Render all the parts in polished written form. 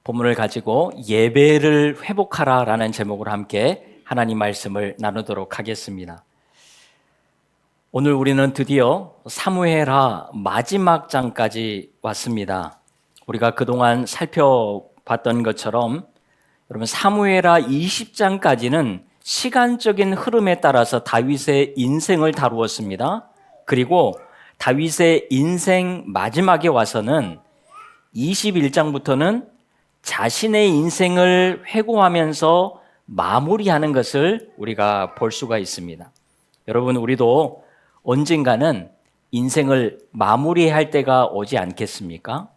본문을 가지고 예배를 회복하라라는 제목으로 함께 하나님 말씀을 나누도록 하겠습니다. 오늘 우리는 드디어 사무엘하 마지막 장까지 왔습니다. 우리가 그동안 살펴봤던 것처럼 여러분 사무엘하 20장까지는 시간적인 흐름에 따라서 다윗의 인생을 다루었습니다. 그리고 다윗의 인생 마지막에 와서는 21장부터는 자신의 인생을 회고하면서 마무리하는 것을 우리가 볼 수가 있습니다. 여러분, 우리도 언젠가는 인생을 마무리할 때가 오지 않겠습니까?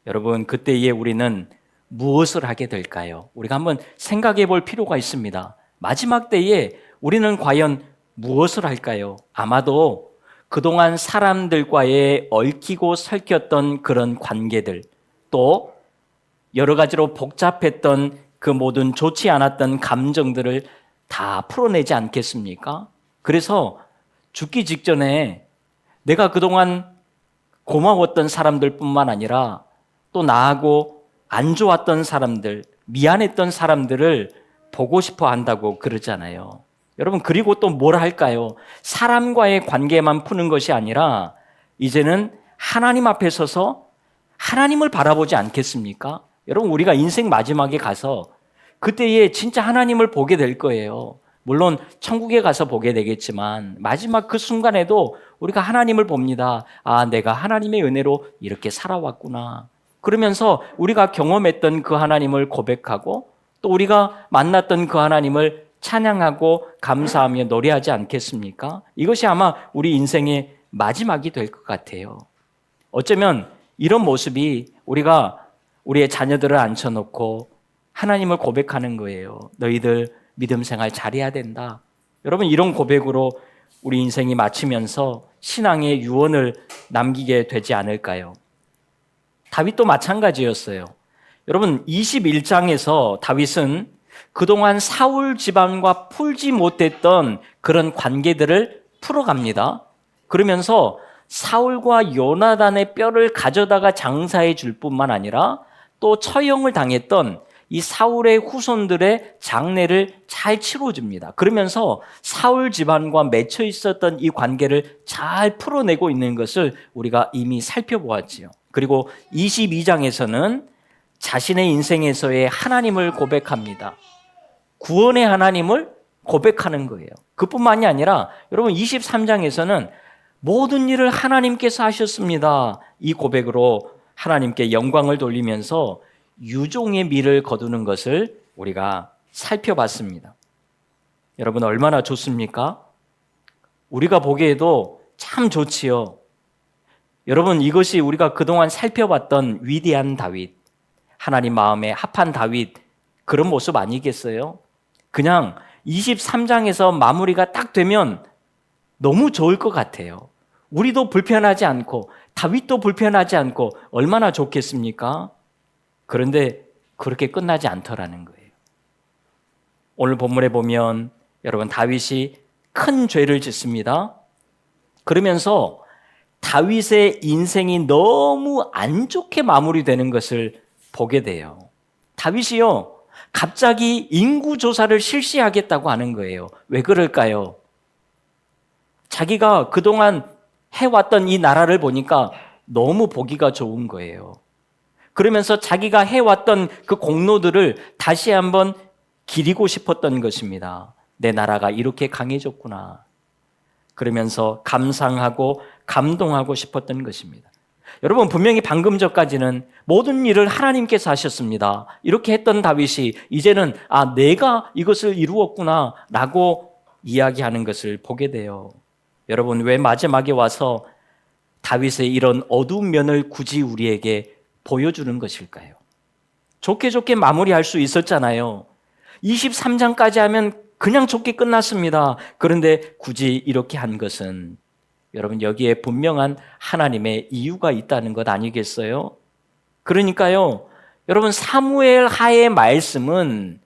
여러분, 그때에 우리는 무엇을 하게 될까요? 우리가 한번 생각해 볼 필요가 있습니다. 마지막 때에 우리는 과연 무엇을 할까요? 아마도 그동안 사람들과의 얽히고 설켰던 그런 관계들, 또 여러 가지로 복잡했던 그 모든 좋지 않았던 감정들을 다 풀어내지 않겠습니까? 그래서 죽기 직전에 내가 그동안 고마웠던 사람들뿐만 아니라 또 나하고 안 좋았던 사람들, 미안했던 사람들을 보고 싶어 한다고 그러잖아요. 여러분, 그리고 또 뭘 할까요? 사람과의 관계만 푸는 것이 아니라 이제는 하나님 앞에 서서 하나님을 바라보지 않겠습니까? 여러분, 우리가 인생 마지막에 가서 그때에 진짜 하나님을 보게 될 거예요. 물론 천국에 가서 보게 되겠지만 마지막 그 순간에도 우리가 하나님을 봅니다. 아, 내가 하나님의 은혜로 이렇게 살아왔구나. 그러면서 우리가 경험했던 그 하나님을 고백하고 또 우리가 만났던 그 하나님을 찬양하고 감사하며 노래하지 않겠습니까? 이것이 아마 우리 인생의 마지막이 될 것 같아요. 어쩌면 이런 모습이 우리가 우리의 자녀들을 앉혀놓고 하나님을 고백하는 거예요. 너희들 믿음 생활 잘해야 된다. 여러분, 이런 고백으로 우리 인생이 마치면서 신앙의 유언을 남기게 되지 않을까요? 다윗도 마찬가지였어요. 여러분, 21장에서 다윗은 그동안 사울 집안과 풀지 못했던 그런 관계들을 풀어갑니다. 그러면서 사울과 요나단의 뼈를 가져다가 장사해 줄 뿐만 아니라 또 처형을 당했던 이 사울의 후손들의 장례를 잘 치러줍니다. 그러면서 사울 집안과 맺혀 있었던 이 관계를 잘 풀어내고 있는 것을 우리가 이미 살펴보았지요. 그리고 22장에서는 자신의 인생에서의 하나님을 고백합니다. 구원의 하나님을 고백하는 거예요. 그뿐만이 아니라 여러분 23장에서는 모든 일을 하나님께서 하셨습니다. 이 고백으로 하나님께 영광을 돌리면서 유종의 미를 거두는 것을 우리가 살펴봤습니다. 여러분, 얼마나 좋습니까? 우리가 보기에도 참 좋지요. 여러분, 이것이 우리가 그동안 살펴봤던 위대한 다윗, 하나님 마음에 합한 다윗, 그런 모습 아니겠어요? 그냥 23장에서 마무리가 딱 되면 너무 좋을 것 같아요. 우리도 불편하지 않고 다윗도 불편하지 않고 얼마나 좋겠습니까? 그런데 그렇게 끝나지 않더라는 거예요. 오늘 본문에 보면 여러분, 다윗이 큰 죄를 짓습니다. 그러면서 다윗의 인생이 너무 안 좋게 마무리되는 것을 보게 돼요. 다윗이요, 갑자기 인구조사를 실시하겠다고 하는 거예요. 왜 그럴까요? 자기가 그동안 해왔던 이 나라를 보니까 너무 보기가 좋은 거예요. 그러면서 자기가 해왔던 그 공로들을 다시 한번 기리고 싶었던 것입니다. 내 나라가 이렇게 강해졌구나. 그러면서 감상하고 감동하고 싶었던 것입니다. 여러분, 분명히 방금 전까지는 모든 일을 하나님께서 하셨습니다. 이렇게 했던 다윗이 이제는 내가 이것을 이루었구나 라고 이야기하는 것을 보게 돼요. 여러분, 왜 마지막에 와서 다윗의 이런 어두운 면을 굳이 우리에게 보여주는 것일까요? 좋게 좋게 마무리할 수 있었잖아요. 23장까지 하면 그냥 좋게 끝났습니다. 그런데 굳이 이렇게 한 것은 여러분, 여기에 분명한 하나님의 이유가 있다는 것 아니겠어요? 그러니까요, 여러분, 사무엘 하의 말씀은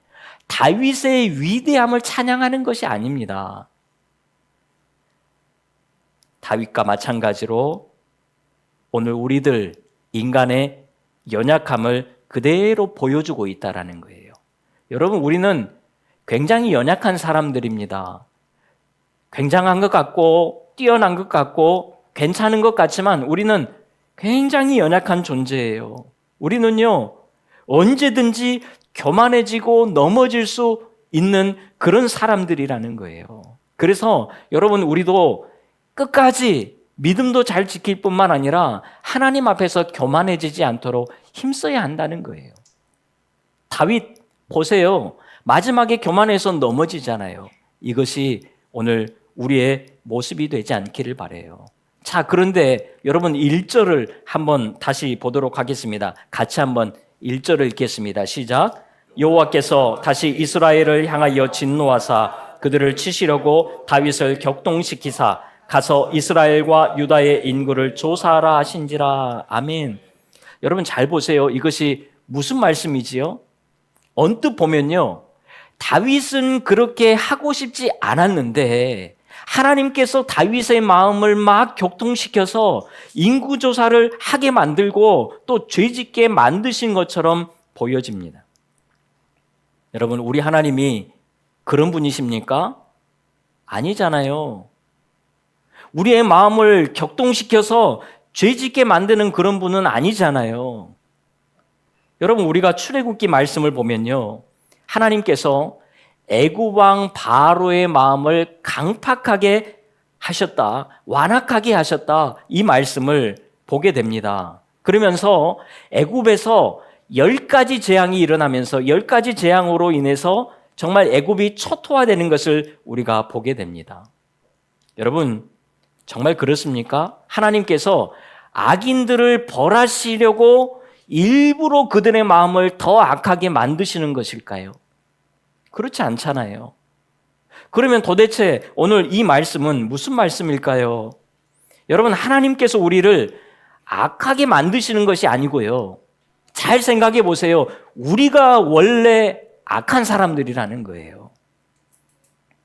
다윗의 위대함을 찬양하는 것이 아닙니다. 다윗과 마찬가지로 오늘 우리들 인간의 연약함을 그대로 보여주고 있다라는 거예요. 여러분, 우리는 굉장히 연약한 사람들입니다. 굉장한 것 같고 뛰어난 것 같고 괜찮은 것 같지만 우리는 굉장히 연약한 존재예요. 우리는요, 언제든지 교만해지고 넘어질 수 있는 그런 사람들이라는 거예요. 그래서 여러분, 우리도 끝까지 믿음도 잘 지킬 뿐만 아니라 하나님 앞에서 교만해지지 않도록 힘써야 한다는 거예요. 다윗 보세요. 마지막에 교만해서 넘어지잖아요. 이것이 오늘 우리의 모습이 되지 않기를 바라요. 자, 그런데 여러분 1절을 한번 다시 보도록 하겠습니다. 같이 한번 1절을 읽겠습니다. 시작. 여호와께서 다시 이스라엘을 향하여 진노하사 그들을 치시려고 다윗을 격동시키사 가서 이스라엘과 유다의 인구를 조사하라 하신지라. 아멘. 여러분 잘 보세요. 이것이 무슨 말씀이지요? 언뜻 보면요, 다윗은 그렇게 하고 싶지 않았는데 하나님께서 다윗의 마음을 막 격동시켜서 인구조사를 하게 만들고 또 죄짓게 만드신 것처럼 보여집니다. 여러분, 우리 하나님이 그런 분이십니까? 아니잖아요. 우리의 마음을 격동시켜서 죄짓게 만드는 그런 분은 아니잖아요. 여러분, 우리가 출애굽기 말씀을 보면요, 하나님께서 애굽 왕 바로의 마음을 강팍하게 하셨다, 완악하게 하셨다, 이 말씀을 보게 됩니다. 그러면서 애굽에서 10가지 재앙이 일어나면서 10가지 재앙으로 인해서 정말 애굽이 초토화되는 것을 우리가 보게 됩니다. 여러분, 정말 그렇습니까? 하나님께서 악인들을 벌하시려고 일부러 그들의 마음을 더 악하게 만드시는 것일까요? 그렇지 않잖아요. 그러면 도대체 오늘 이 말씀은 무슨 말씀일까요? 여러분, 하나님께서 우리를 악하게 만드시는 것이 아니고요, 잘 생각해 보세요. 우리가 원래 악한 사람들이라는 거예요.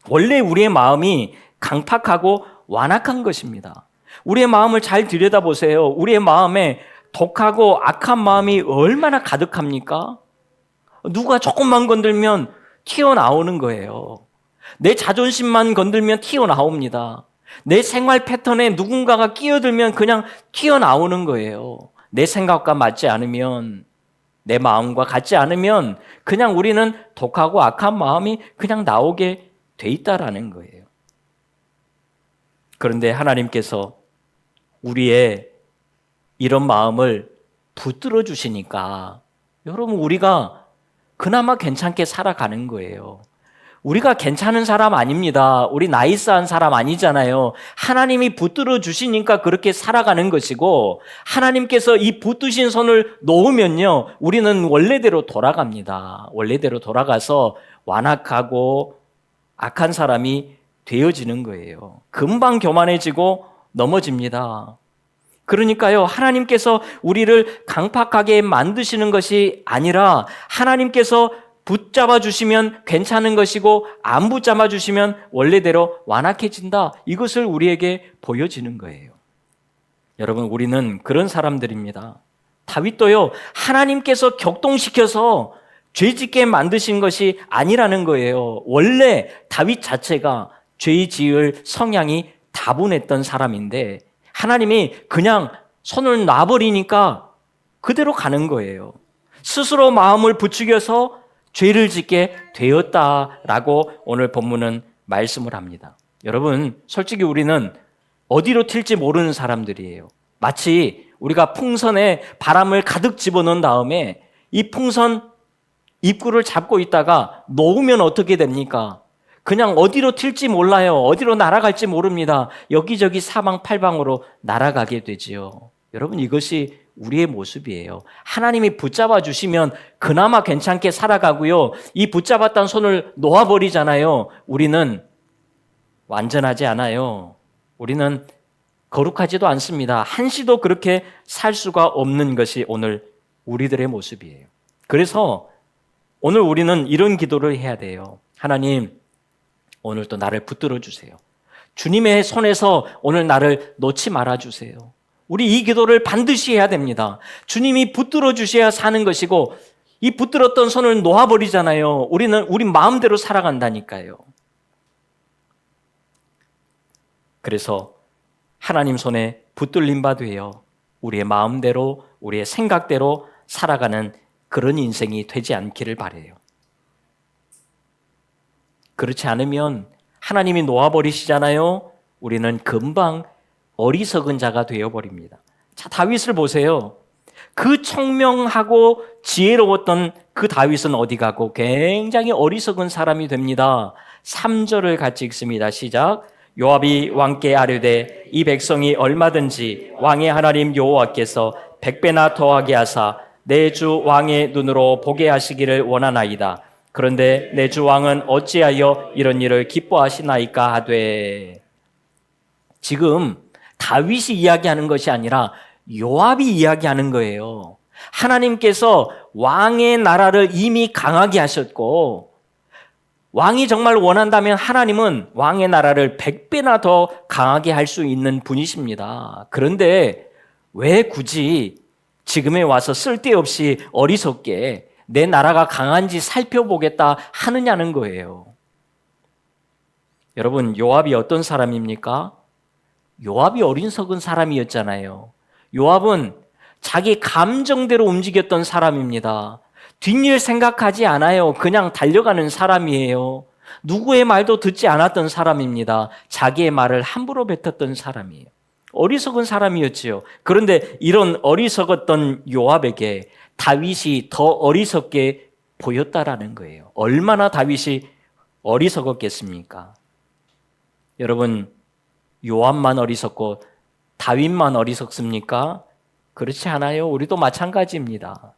원래 우리의 마음이 강팍하고 완악한 것입니다. 우리의 마음을 잘 들여다보세요. 우리의 마음에 독하고 악한 마음이 얼마나 가득합니까? 누가 조금만 건들면 튀어나오는 거예요. 내 자존심만 건들면 튀어나옵니다. 내 생활 패턴에 누군가가 끼어들면 그냥 튀어나오는 거예요. 내 생각과 맞지 않으면, 내 마음과 같지 않으면 그냥 우리는 독하고 악한 마음이 그냥 나오게 돼 있다라는 거예요. 그런데 하나님께서 우리의 이런 마음을 붙들어 주시니까 여러분, 우리가 그나마 괜찮게 살아가는 거예요. 우리가 괜찮은 사람 아닙니다. 우리 나이스한 사람 아니잖아요. 하나님이 붙들어 주시니까 그렇게 살아가는 것이고, 하나님께서 이 붙드신 손을 놓으면요, 우리는 원래대로 돌아갑니다. 원래대로 돌아가서 완악하고 악한 사람이 되어지는 거예요. 금방 교만해지고 넘어집니다. 그러니까요, 하나님께서 우리를 강팍하게 만드시는 것이 아니라 하나님께서 붙잡아 주시면 괜찮은 것이고 안 붙잡아 주시면 원래대로 완악해진다, 이것을 우리에게 보여지는 거예요. 여러분, 우리는 그런 사람들입니다. 다윗도요, 하나님께서 격동시켜서 죄짓게 만드신 것이 아니라는 거예요. 원래 다윗 자체가 죄 지을 성향이 다분했던 사람인데 하나님이 그냥 손을 놔버리니까 그대로 가는 거예요. 스스로 마음을 부추겨서 죄를 짓게 되었다라고 오늘 본문은 말씀을 합니다. 여러분, 솔직히 우리는 어디로 튈지 모르는 사람들이에요. 마치 우리가 풍선에 바람을 가득 집어넣은 다음에 이 풍선 입구를 잡고 있다가 놓으면 어떻게 됩니까? 그냥 어디로 튈지 몰라요. 어디로 날아갈지 모릅니다. 여기저기 사방팔방으로 날아가게 되지요. 여러분, 이것이 우리의 모습이에요. 하나님이 붙잡아 주시면 그나마 괜찮게 살아가고요, 이 붙잡았던 손을 놓아버리잖아요. 우리는 완전하지 않아요. 우리는 거룩하지도 않습니다. 한시도 그렇게 살 수가 없는 것이 오늘 우리들의 모습이에요. 그래서 오늘 우리는 이런 기도를 해야 돼요. 하나님, 오늘 또 나를 붙들어 주세요. 주님의 손에서 오늘 나를 놓지 말아 주세요. 우리 이 기도를 반드시 해야 됩니다. 주님이 붙들어 주셔야 사는 것이고 이 붙들었던 손을 놓아버리잖아요. 우리는 우리 마음대로 살아간다니까요. 그래서 하나님 손에 붙들림 바 되어 우리의 마음대로 우리의 생각대로 살아가는 그런 인생이 되지 않기를 바라요. 그렇지 않으면 하나님이 놓아버리시잖아요. 우리는 금방 어리석은 자가 되어버립니다. 자, 다윗을 보세요. 그 청명하고 지혜로웠던 그 다윗은 어디 가고 굉장히 어리석은 사람이 됩니다. 3절을 같이 읽습니다. 시작. 요압이 왕께 아뢰되 이 백성이 얼마든지 왕의 하나님 여호와께서 100배나 더하게 하사 내 주 왕의 눈으로 보게 하시기를 원하나이다. 그런데 내 주 왕은 어찌하여 이런 일을 기뻐하시나이까 하되. 지금 다윗이 이야기하는 것이 아니라 요압이 이야기하는 거예요. 하나님께서 왕의 나라를 이미 강하게 하셨고 왕이 정말 원한다면 하나님은 왕의 나라를 100배나 더 강하게 할 수 있는 분이십니다. 그런데 왜 굳이 지금에 와서 쓸데없이 어리석게 내 나라가 강한지 살펴보겠다 하느냐는 거예요. 여러분, 요압이 어떤 사람입니까? 요압이 어리석은 사람이었잖아요. 요압은 자기 감정대로 움직였던 사람입니다. 뒷일 생각하지 않아요. 그냥 달려가는 사람이에요. 누구의 말도 듣지 않았던 사람입니다. 자기의 말을 함부로 뱉었던 사람이에요. 어리석은 사람이었지요. 그런데 이런 어리석었던 요압에게 다윗이 더 어리석게 보였다라는 거예요. 얼마나 다윗이 어리석었겠습니까? 여러분, 요압만 어리석고 다윗만 어리석습니까? 그렇지 않아요. 우리도 마찬가지입니다.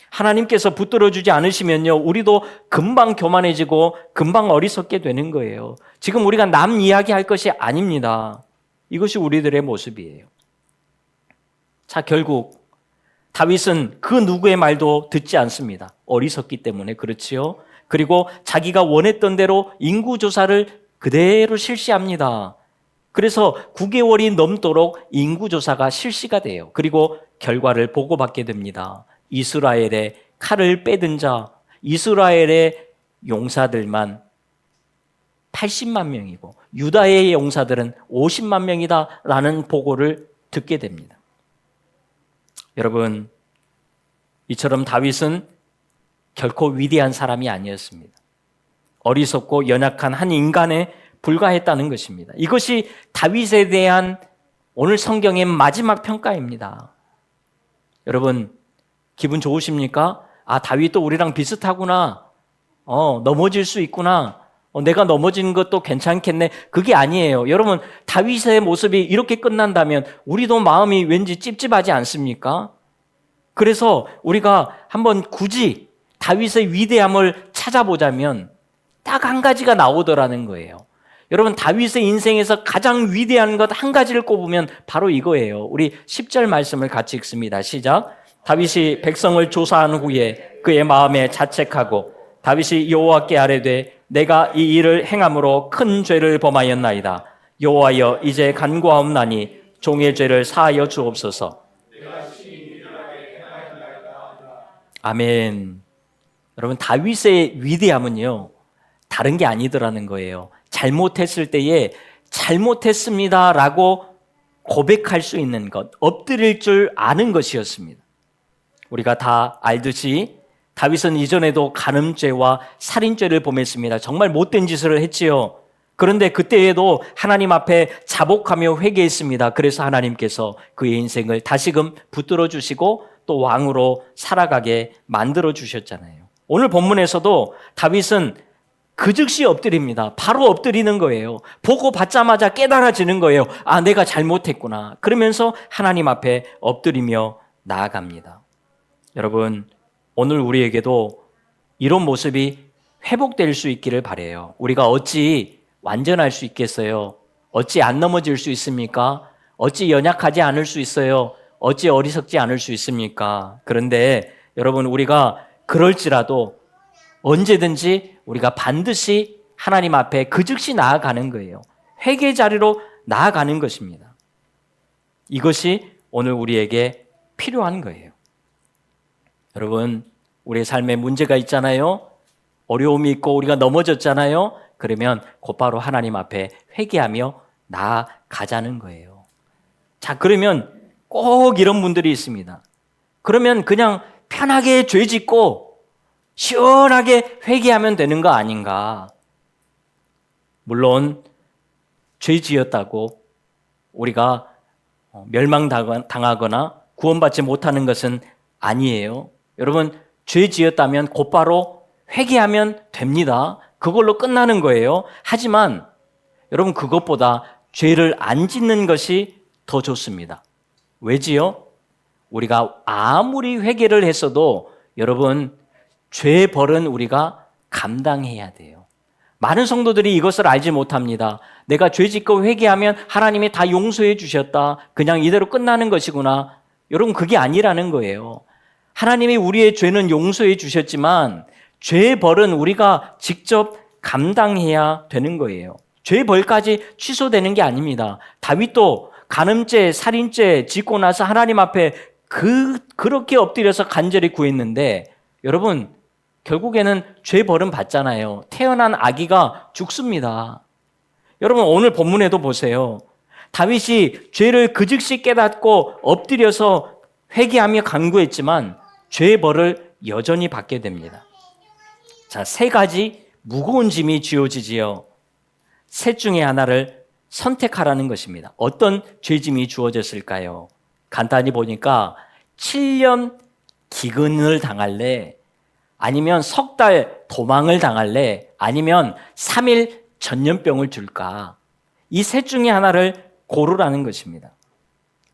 하나님께서 붙들어주지 않으시면요, 우리도 금방 교만해지고 금방 어리석게 되는 거예요. 지금 우리가 남 이야기할 것이 아닙니다. 이것이 우리들의 모습이에요. 자, 결국 다윗은 그 누구의 말도 듣지 않습니다. 어리석기 때문에 그렇지요. 그리고 자기가 원했던 대로 인구조사를 그대로 실시합니다. 그래서 9개월이 넘도록 인구조사가 실시가 돼요. 그리고 결과를 보고받게 됩니다. 이스라엘의 칼을 빼든 자, 이스라엘의 용사들만 80만 명이고 유다의 용사들은 50만 명이다라는 보고를 듣게 됩니다. 여러분, 이처럼 다윗은 결코 위대한 사람이 아니었습니다. 어리석고 연약한 한 인간에 불과했다는 것입니다. 이것이 다윗에 대한 오늘 성경의 마지막 평가입니다. 여러분, 기분 좋으십니까? 아, 다윗도 우리랑 비슷하구나. 넘어질 수 있구나. 내가 넘어진 것도 괜찮겠네. 그게 아니에요. 여러분, 다윗의 모습이 이렇게 끝난다면 우리도 마음이 왠지 찝찝하지 않습니까? 그래서 우리가 한번 굳이 다윗의 위대함을 찾아보자면 딱 한 가지가 나오더라는 거예요. 여러분, 다윗의 인생에서 가장 위대한 것 한 가지를 꼽으면 바로 이거예요. 우리 10절 말씀을 같이 읽습니다. 시작. 다윗이 백성을 조사한 후에 그의 마음에 자책하고 다윗이 여호와께 아뢰되 내가 이 일을 행함으로 큰 죄를 범하였나이다. 여호와여, 이제 간구하옵나니 종의 죄를 사하여 주옵소서. 아멘. 여러분, 다윗의 위대함은요, 다른 게 아니더라는 거예요. 잘못했을 때에 잘못했습니다라고 고백할 수 있는 것, 엎드릴 줄 아는 것이었습니다. 우리가 다 알듯이 다윗은 이전에도 간음죄와 살인죄를 범했습니다. 정말 못된 짓을 했지요. 그런데 그때에도 하나님 앞에 자복하며 회개했습니다. 그래서 하나님께서 그의 인생을 다시금 붙들어 주시고 또 왕으로 살아가게 만들어 주셨잖아요. 오늘 본문에서도 다윗은 그 즉시 엎드립니다. 바로 엎드리는 거예요. 보고 받자마자 깨달아지는 거예요. 아, 내가 잘못했구나. 그러면서 하나님 앞에 엎드리며 나아갑니다. 여러분, 오늘 우리에게도 이런 모습이 회복될 수 있기를 바라요. 우리가 어찌 완전할 수 있겠어요? 어찌 안 넘어질 수 있습니까? 어찌 연약하지 않을 수 있어요? 어찌 어리석지 않을 수 있습니까? 그런데 여러분, 우리가 그럴지라도 언제든지 우리가 반드시 하나님 앞에 그 즉시 나아가는 거예요. 회개 자리로 나아가는 것입니다. 이것이 오늘 우리에게 필요한 거예요. 여러분, 우리의 삶에 문제가 있잖아요. 어려움이 있고 우리가 넘어졌잖아요. 그러면 곧바로 하나님 앞에 회개하며 나아가자는 거예요. 자, 그러면 꼭 이런 분들이 있습니다. 그러면 그냥 편하게 죄 짓고 시원하게 회개하면 되는 거 아닌가? 물론 죄 지었다고 우리가 멸망당하거나 구원받지 못하는 것은 아니에요. 여러분, 죄 지었다면 곧바로 회개하면 됩니다. 그걸로 끝나는 거예요. 하지만 여러분, 그것보다 죄를 안 짓는 것이 더 좋습니다. 왜지요? 우리가 아무리 회개를 했어도 여러분, 죄 벌은 우리가 감당해야 돼요. 많은 성도들이 이것을 알지 못합니다. 내가 죄 짓고 회개하면 하나님이 다 용서해 주셨다. 그냥 이대로 끝나는 것이구나. 여러분, 그게 아니라는 거예요. 하나님이 우리의 죄는 용서해 주셨지만 죄 벌은 우리가 직접 감당해야 되는 거예요. 죄 벌까지 취소되는 게 아닙니다. 다윗도 간음죄, 살인죄 짓고 나서 하나님 앞에 그렇게 엎드려서 간절히 구했는데 여러분, 결국에는 죄 벌은 받잖아요. 태어난 아기가 죽습니다. 여러분, 오늘 본문에도 보세요. 다윗이 죄를 그 즉시 깨닫고 엎드려서 회개하며 간구했지만 죄의 벌을 여전히 받게 됩니다. 자, 세 가지 무거운 짐이 쥐어지지요. 셋 중에 하나를 선택하라는 것입니다. 어떤 죄짐이 주어졌을까요? 간단히 보니까 7년 기근을 당할래? 아니면 석 달 도망을 당할래? 아니면 3일 전염병을 줄까? 이 셋 중에 하나를 고르라는 것입니다.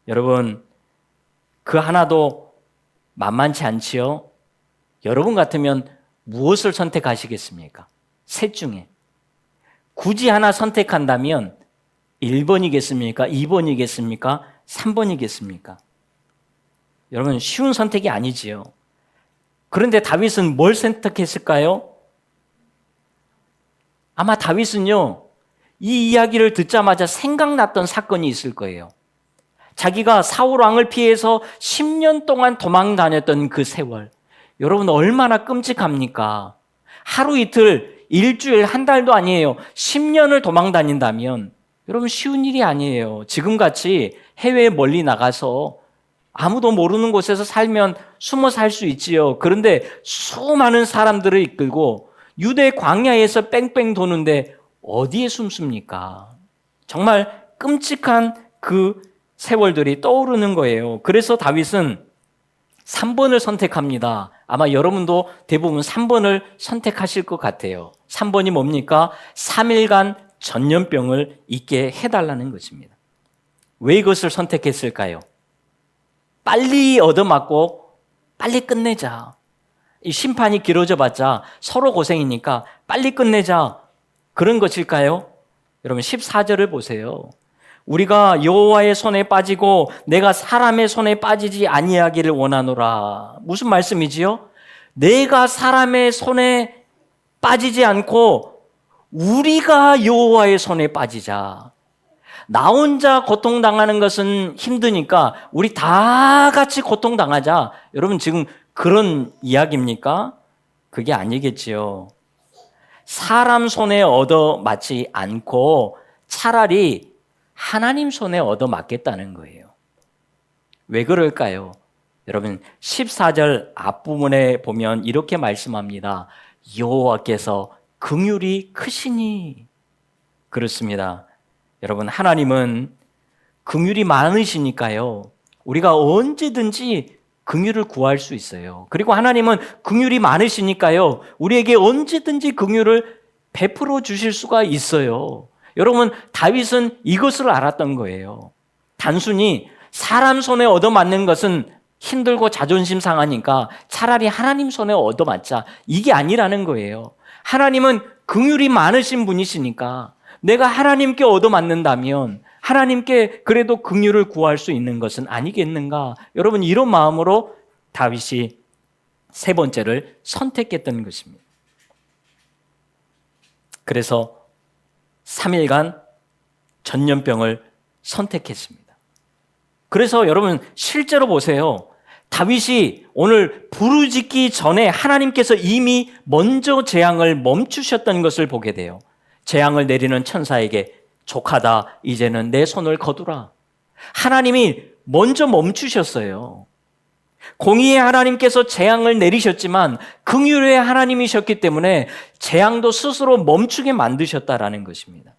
여러분, 그 하나도 만만치 않지요? 여러분 같으면 무엇을 선택하시겠습니까? 셋 중에. 굳이 하나 선택한다면 1번이겠습니까? 2번이겠습니까? 3번이겠습니까? 여러분, 쉬운 선택이 아니지요. 그런데 다윗은 뭘 선택했을까요? 아마 다윗은요, 이 이야기를 듣자마자 생각났던 사건이 있을 거예요. 자기가 사울 왕을 피해서 10년 동안 도망 다녔던 그 세월. 여러분, 얼마나 끔찍합니까? 하루 이틀, 일주일, 한 달도 아니에요. 10년을 도망 다닌다면 여러분, 쉬운 일이 아니에요. 지금같이 해외에 멀리 나가서 아무도 모르는 곳에서 살면 숨어 살 수 있지요. 그런데 수많은 사람들을 이끌고 유대 광야에서 뺑뺑 도는데 어디에 숨습니까? 정말 끔찍한 그 세월들이 떠오르는 거예요. 그래서 다윗은 3번을 선택합니다. 아마 여러분도 대부분 3번을 선택하실 것 같아요. 3번이 뭡니까? 3일간 전염병을 잊게 해달라는 것입니다. 왜 이것을 선택했을까요? 빨리 얻어맞고 빨리 끝내자. 이 심판이 길어져 봤자 서로 고생이니까 빨리 끝내자. 그런 것일까요? 여러분, 14절을 보세요. 우리가 여호와의 손에 빠지고 내가 사람의 손에 빠지지 아니하기를 원하노라. 무슨 말씀이지요? 내가 사람의 손에 빠지지 않고 우리가 여호와의 손에 빠지자. 나 혼자 고통당하는 것은 힘드니까 우리 다 같이 고통당하자. 여러분, 지금 그런 이야기입니까? 그게 아니겠지요. 사람 손에 얻어맞지 않고 차라리 하나님 손에 얻어맞겠다는 거예요. 왜 그럴까요? 여러분, 14절 앞부분에 보면 이렇게 말씀합니다. 여호와께서 긍휼이 크시니. 그렇습니다. 여러분, 하나님은 긍휼이 많으시니까요. 우리가 언제든지 긍휼을 구할 수 있어요. 그리고 하나님은 긍휼이 많으시니까요. 우리에게 언제든지 긍휼을 베풀어 주실 수가 있어요. 여러분, 다윗은 이것을 알았던 거예요. 단순히 사람 손에 얻어맞는 것은 힘들고 자존심 상하니까 차라리 하나님 손에 얻어맞자. 이게 아니라는 거예요. 하나님은 긍휼이 많으신 분이시니까 내가 하나님께 얻어맞는다면 하나님께 그래도 긍휼을 구할 수 있는 것은 아니겠는가? 여러분, 이런 마음으로 다윗이 세 번째를 선택했던 것입니다. 그래서 3일간 전염병을 선택했습니다. 그래서 여러분 실제로 보세요. 다윗이 오늘 부르짖기 전에 하나님께서 이미 먼저 재앙을 멈추셨던 것을 보게 돼요. 재앙을 내리는 천사에게 족하다, 이제는 내 손을 거두라. 하나님이 먼저 멈추셨어요. 공의의 하나님께서 재앙을 내리셨지만 긍휼의 하나님이셨기 때문에 재앙도 스스로 멈추게 만드셨다라는 것입니다.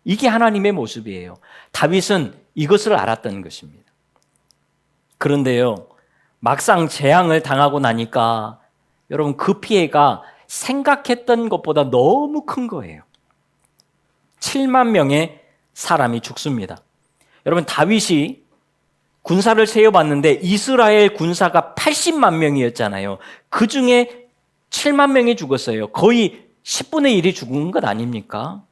이게 하나님의 모습이에요. 다윗은 이것을 알았던 것입니다. 그런데요, 막상 재앙을 당하고 나니까 여러분 그 피해가 생각했던 것보다 너무 큰 거예요. 7만 명의 사람이 죽습니다. 여러분 다윗이 군사를 세어봤는데 이스라엘 군사가 80만 명이었잖아요. 그 중에 7만 명이 죽었어요. 거의 10분의 1이 죽은 것 아닙니까?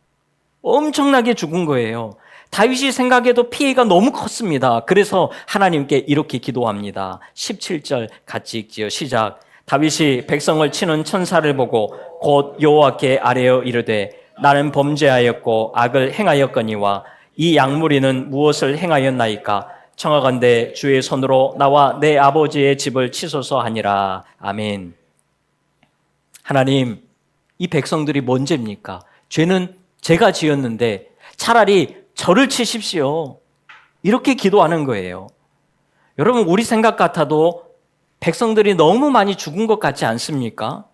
엄청나게 죽은 거예요. 다윗이 생각해도 피해가 너무 컸습니다. 그래서 하나님께 이렇게 기도합니다. 17절 같이 읽지요. 시작. 다윗이 백성을 치는 천사를 보고 곧 여호와께 아뢰어 이르되 나는 범죄하였고 악을 행하였거니와 이 양무리는 무엇을 행하였나이까? 청하건대 주의 손으로 나와 내 아버지의 집을 치소서 하니라. 아멘. 하나님, 이 백성들이 뭔 죄입니까? 죄는 제가 지었는데 차라리 저를 치십시오. 이렇게 기도하는 거예요. 여러분, 우리 생각 같아도 백성들이 너무 많이 죽은 것 같지 않습니까?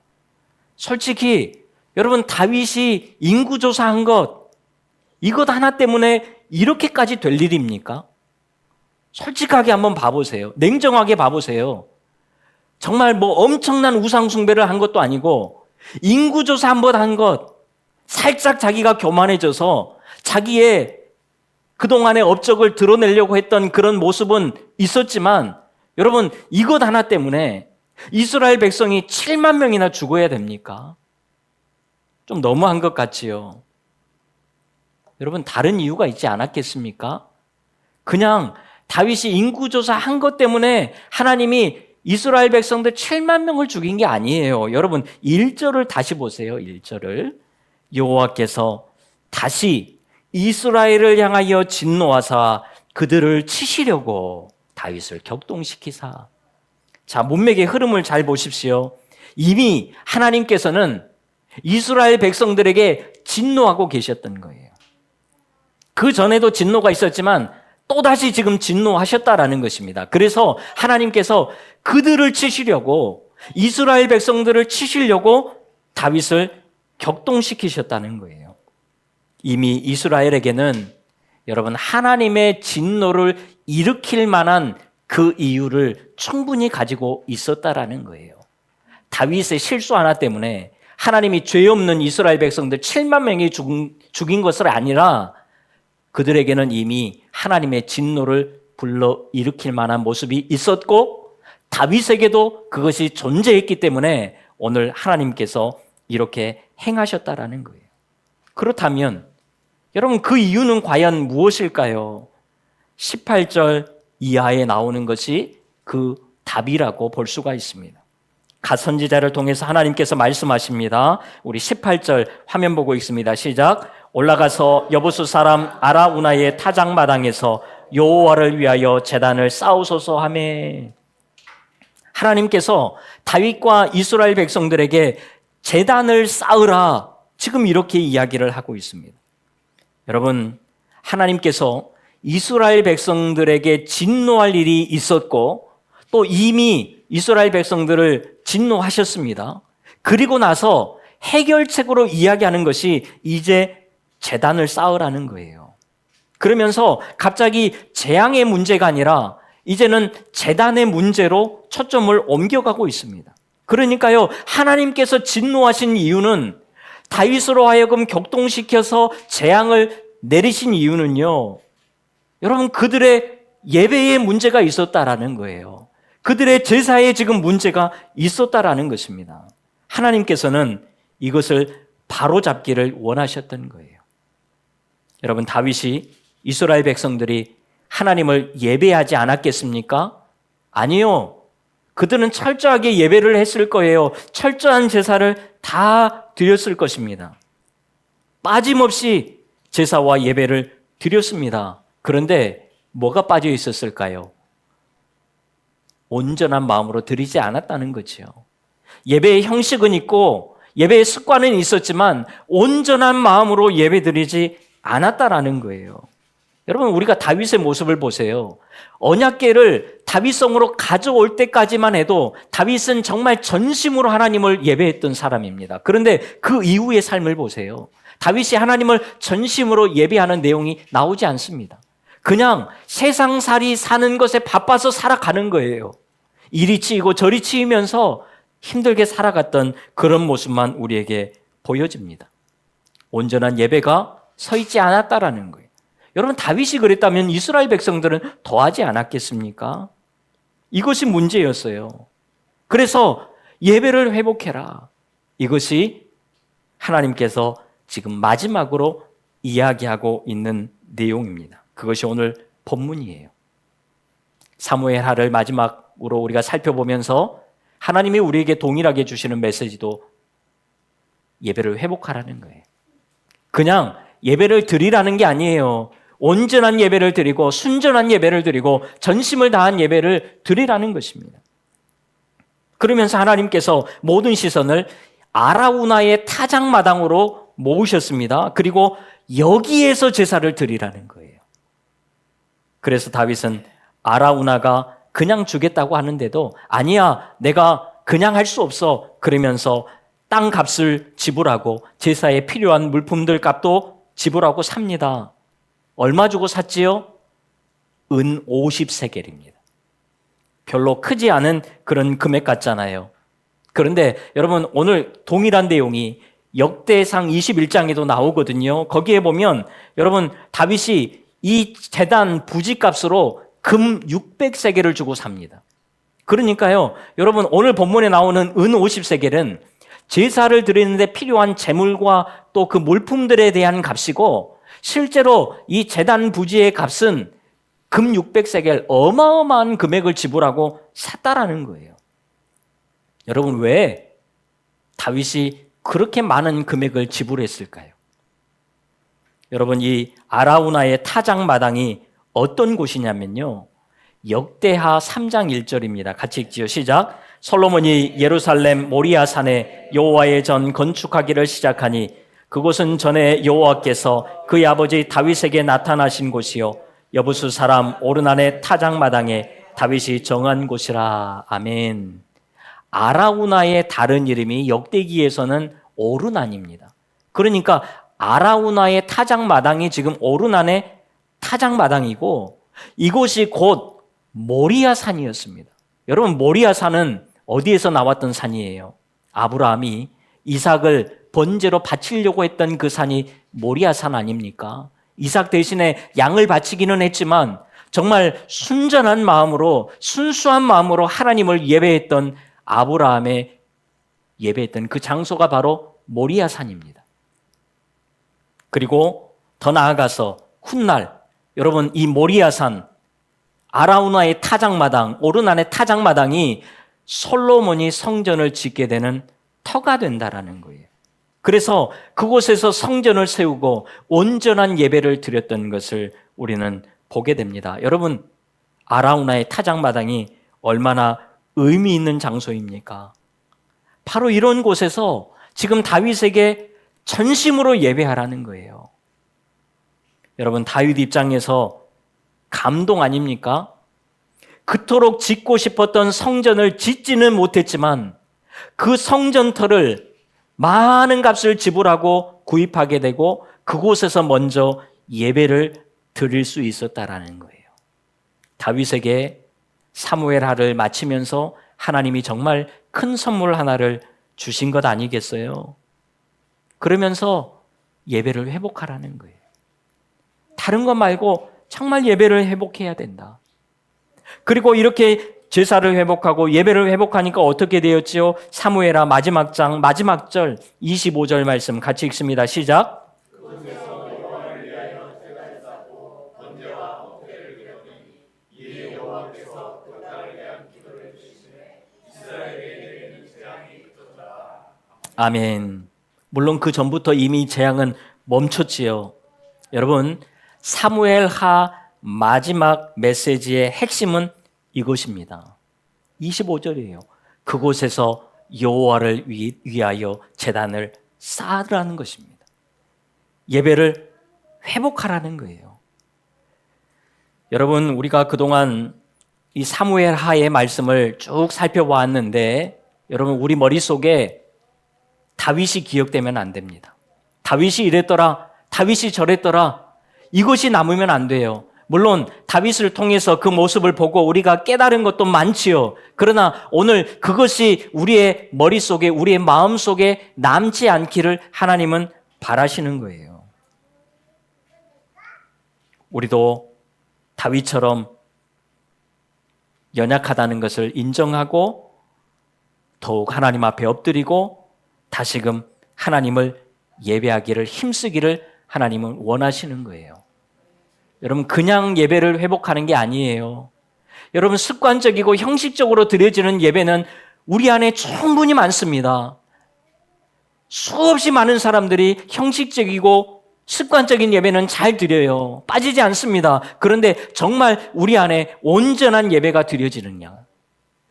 솔직히 여러분 다윗이 인구조사한 것, 이것 하나 때문에 이렇게까지 될 일입니까? 솔직하게 한번 봐보세요. 냉정하게 봐보세요. 정말 뭐 엄청난 우상숭배를 한 것도 아니고 인구조사 한번 한 것, 살짝 자기가 교만해져서 자기의 그동안의 업적을 드러내려고 했던 그런 모습은 있었지만 여러분 이것 하나 때문에 이스라엘 백성이 7만 명이나 죽어야 됩니까? 좀 너무한 것 같지요. 여러분 다른 이유가 있지 않았겠습니까? 그냥 다윗이 인구조사 한 것 때문에 하나님이 이스라엘 백성들 7만 명을 죽인 게 아니에요. 여러분 1절을 다시 보세요. 1절을. 여호와께서 다시 이스라엘을 향하여 진노하사 그들을 치시려고 다윗을 격동시키사. 자, 문맥의 흐름을 잘 보십시오. 이미 하나님께서는 이스라엘 백성들에게 진노하고 계셨던 거예요. 그 전에도 진노가 있었지만 또다시 지금 진노하셨다라는 것입니다. 그래서 하나님께서 그들을 치시려고, 이스라엘 백성들을 치시려고 다윗을 격동시키셨다는 거예요. 이미 이스라엘에게는 여러분 하나님의 진노를 일으킬 만한 그 이유를 충분히 가지고 있었다라는 거예요. 다윗의 실수 하나 때문에 하나님이 죄 없는 이스라엘 백성들 7만 명이 죽인 것이 아니라 그들에게는 이미 하나님의 진노를 불러 일으킬 만한 모습이 있었고 다윗에게도 그것이 존재했기 때문에 오늘 하나님께서 이렇게 행하셨다라는 거예요. 그렇다면 여러분 그 이유는 과연 무엇일까요? 18절 이하에 나오는 것이 그 답이라고 볼 수가 있습니다. 갓 선지자를 통해서 하나님께서 말씀하십니다. 우리 18절 화면 보고 있습니다. 시작. 올라가서 여부수 사람 아라우나의 타작마당에서 여호와를 위하여 제단을 쌓으소서 하매. 하나님께서 다윗과 이스라엘 백성들에게 제단을 쌓으라, 지금 이렇게 이야기를 하고 있습니다. 여러분, 하나님께서 이스라엘 백성들에게 진노할 일이 있었고 또 이미 이스라엘 백성들을 진노하셨습니다. 그리고 나서 해결책으로 이야기하는 것이 이제 제단을 쌓으라는 거예요. 그러면서 갑자기 재앙의 문제가 아니라 이제는 제단의 문제로 초점을 옮겨가고 있습니다. 그러니까요, 하나님께서 진노하신 이유는, 다윗으로 하여금 격동시켜서 재앙을 내리신 이유는요, 여러분 그들의 예배에 문제가 있었다라는 거예요. 그들의 제사에 지금 문제가 있었다라는 것입니다. 하나님께서는 이것을 바로잡기를 원하셨던 거예요. 여러분, 다윗이 이스라엘 백성들이 하나님을 예배하지 않았겠습니까? 아니요. 그들은 철저하게 예배를 했을 거예요. 철저한 제사를 다 드렸을 것입니다. 빠짐없이 제사와 예배를 드렸습니다. 그런데 뭐가 빠져 있었을까요? 온전한 마음으로 드리지 않았다는 거죠. 예배의 형식은 있고 예배의 습관은 있었지만 온전한 마음으로 예배 드리지 않았다라는 거예요. 여러분, 우리가 다윗의 모습을 보세요. 언약궤를 다윗성으로 가져올 때까지만 해도 다윗은 정말 전심으로 하나님을 예배했던 사람입니다. 그런데 그 이후의 삶을 보세요. 다윗이 하나님을 전심으로 예배하는 내용이 나오지 않습니다. 그냥 세상살이 사는 것에 바빠서 살아가는 거예요. 이리 치이고 저리 치이면서 힘들게 살아갔던 그런 모습만 우리에게 보여집니다. 온전한 예배가 서 있지 않았다라는 거예요. 여러분, 다윗이 그랬다면 이스라엘 백성들은 더하지 않았겠습니까? 이것이 문제였어요. 그래서 예배를 회복해라. 이것이 하나님께서 지금 마지막으로 이야기하고 있는 내용입니다. 그것이 오늘 본문이에요. 사무엘하를 마지막으로 우리가 살펴보면서 하나님이 우리에게 동일하게 주시는 메시지도 예배를 회복하라는 거예요. 그냥 예배를 드리라는 게 아니에요. 온전한 예배를 드리고 순전한 예배를 드리고 전심을 다한 예배를 드리라는 것입니다. 그러면서 하나님께서 모든 시선을 아라우나의 타작마당으로 모으셨습니다. 그리고 여기에서 제사를 드리라는 거예요. 그래서 다윗은 아라우나가 그냥 주겠다고 하는데도 아니야, 내가 그냥 할 수 없어. 그러면서 땅 값을 지불하고 제사에 필요한 물품들 값도 지불하고 삽니다. 얼마 주고 샀지요? 은 50세겔입니다. 별로 크지 않은 그런 금액 같잖아요. 그런데 여러분, 오늘 동일한 내용이 역대상 21장에도 나오거든요. 거기에 보면 여러분, 다윗이 이 제단 부지값으로 금 600세겔을 주고 삽니다. 그러니까요, 여러분, 오늘 본문에 나오는 은 50세겔은 제사를 드리는데 필요한 재물과 또 그 물품들에 대한 값이고, 실제로 이 제단 부지의 값은 금 600세겔, 어마어마한 금액을 지불하고 샀다라는 거예요. 여러분, 왜 다윗이 그렇게 많은 금액을 지불했을까요? 여러분, 이 아라우나의 타작마당이 어떤 곳이냐면요, 역대하 3장 1절입니다. 같이 읽지요. 시작. 솔로몬이 예루살렘 모리아산에 여호와의 전 건축하기를 시작하니 그곳은 전에 여호와께서 그의 아버지 다윗에게 나타나신 곳이요 여부수 사람 오르난의 타작마당에 다윗이 정한 곳이라. 아멘. 아라우나의 다른 이름이 역대기에서는 오르난입니다. 그러니까 아라우나의 타작마당이 지금 오르난의 타작마당이고, 이곳이 곧 모리아산이었습니다. 여러분, 모리아산은 어디에서 나왔던 산이에요? 아브라함이 이삭을 번제로 바치려고 했던 그 산이 모리아산 아닙니까? 이삭 대신에 양을 바치기는 했지만 정말 순전한 마음으로, 순수한 마음으로 하나님을 예배했던 아브라함의 예배했던 그 장소가 바로 모리아산입니다. 그리고 더 나아가서 훗날, 여러분, 이 모리아산, 아라우나의 타작마당, 오르난의 타작마당이 솔로몬이 성전을 짓게 되는 터가 된다라는 거예요. 그래서 그곳에서 성전을 세우고 온전한 예배를 드렸던 것을 우리는 보게 됩니다. 여러분, 아라우나의 타작마당이 얼마나 의미 있는 장소입니까? 바로 이런 곳에서 지금 다윗에게 전심으로 예배하라는 거예요. 여러분, 다윗 입장에서 감동 아닙니까? 그토록 짓고 싶었던 성전을 짓지는 못했지만 그 성전터를 많은 값을 지불하고 구입하게 되고 그곳에서 먼저 예배를 드릴 수 있었다라는 거예요. 다윗에게 사무엘하를 마치면서 하나님이 정말 큰 선물 하나를 주신 것 아니겠어요? 그러면서 예배를 회복하라는 거예요. 다른 것 말고 정말 예배를 회복해야 된다. 그리고 이렇게 제사를 회복하고 예배를 회복하니까 어떻게 되었지요? 사무엘하 마지막 장 마지막 절 25절 말씀 같이 읽습니다. 시작. 아멘. 물론 그 전부터 이미 재앙은 멈췄지요. 여러분, 사무엘하 마지막 메시지의 핵심은 이것입니다. 25절이에요. 그곳에서 여호와를 위하여 제단을 쌓으라는 것입니다. 예배를 회복하라는 거예요. 여러분, 우리가 그동안 이 사무엘 하의 말씀을 쭉 살펴보았는데 여러분, 우리 머릿속에 다윗이 기억되면 안 됩니다. 다윗이 이랬더라, 다윗이 저랬더라, 이것이 남으면 안 돼요. 물론 다윗을 통해서 그 모습을 보고 우리가 깨달은 것도 많지요. 그러나 오늘 그것이 우리의 머릿속에, 우리의 마음속에 남지 않기를 하나님은 바라시는 거예요. 우리도 다윗처럼 연약하다는 것을 인정하고 더욱 하나님 앞에 엎드리고 다시금 하나님을 예배하기를 힘쓰기를 하나님은 원하시는 거예요. 여러분, 그냥 예배를 회복하는 게 아니에요. 여러분, 습관적이고 형식적으로 드려지는 예배는 우리 안에 충분히 많습니다. 수없이 많은 사람들이 형식적이고 습관적인 예배는 잘 드려요. 빠지지 않습니다. 그런데 정말 우리 안에 온전한 예배가 드려지느냐,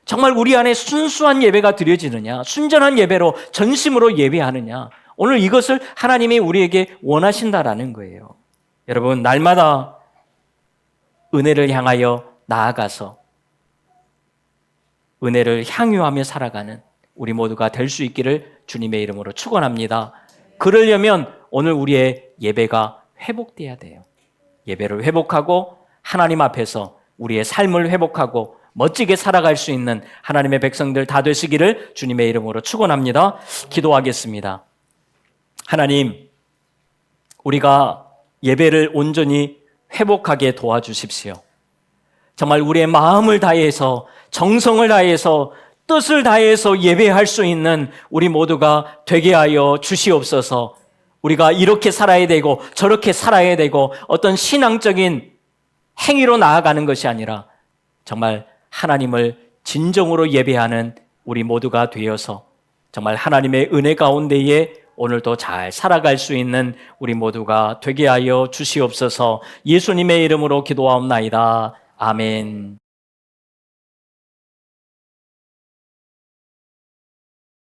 정말 우리 안에 순수한 예배가 드려지느냐, 순전한 예배로 전심으로 예배하느냐, 오늘 이것을 하나님이 우리에게 원하신다라는 거예요. 여러분, 날마다 은혜를 향하여 나아가서 은혜를 향유하며 살아가는 우리 모두가 될 수 있기를 주님의 이름으로 축원합니다. 그러려면 오늘 우리의 예배가 회복돼야 돼요. 예배를 회복하고 하나님 앞에서 우리의 삶을 회복하고 멋지게 살아갈 수 있는 하나님의 백성들 다 되시기를 주님의 이름으로 축원합니다. 기도하겠습니다. 하나님, 우리가 예배를 온전히 회복하게 도와주십시오. 정말 우리의 마음을 다해서, 정성을 다해서, 뜻을 다해서 예배할 수 있는 우리 모두가 되게 하여 주시옵소서. 우리가 이렇게 살아야 되고 저렇게 살아야 되고 어떤 신앙적인 행위로 나아가는 것이 아니라 정말 하나님을 진정으로 예배하는 우리 모두가 되어서 정말 하나님의 은혜 가운데에 오늘도 잘 살아갈 수 있는 우리 모두가 되게 하여 주시옵소서. 예수님의 이름으로 기도하옵나이다. 아멘.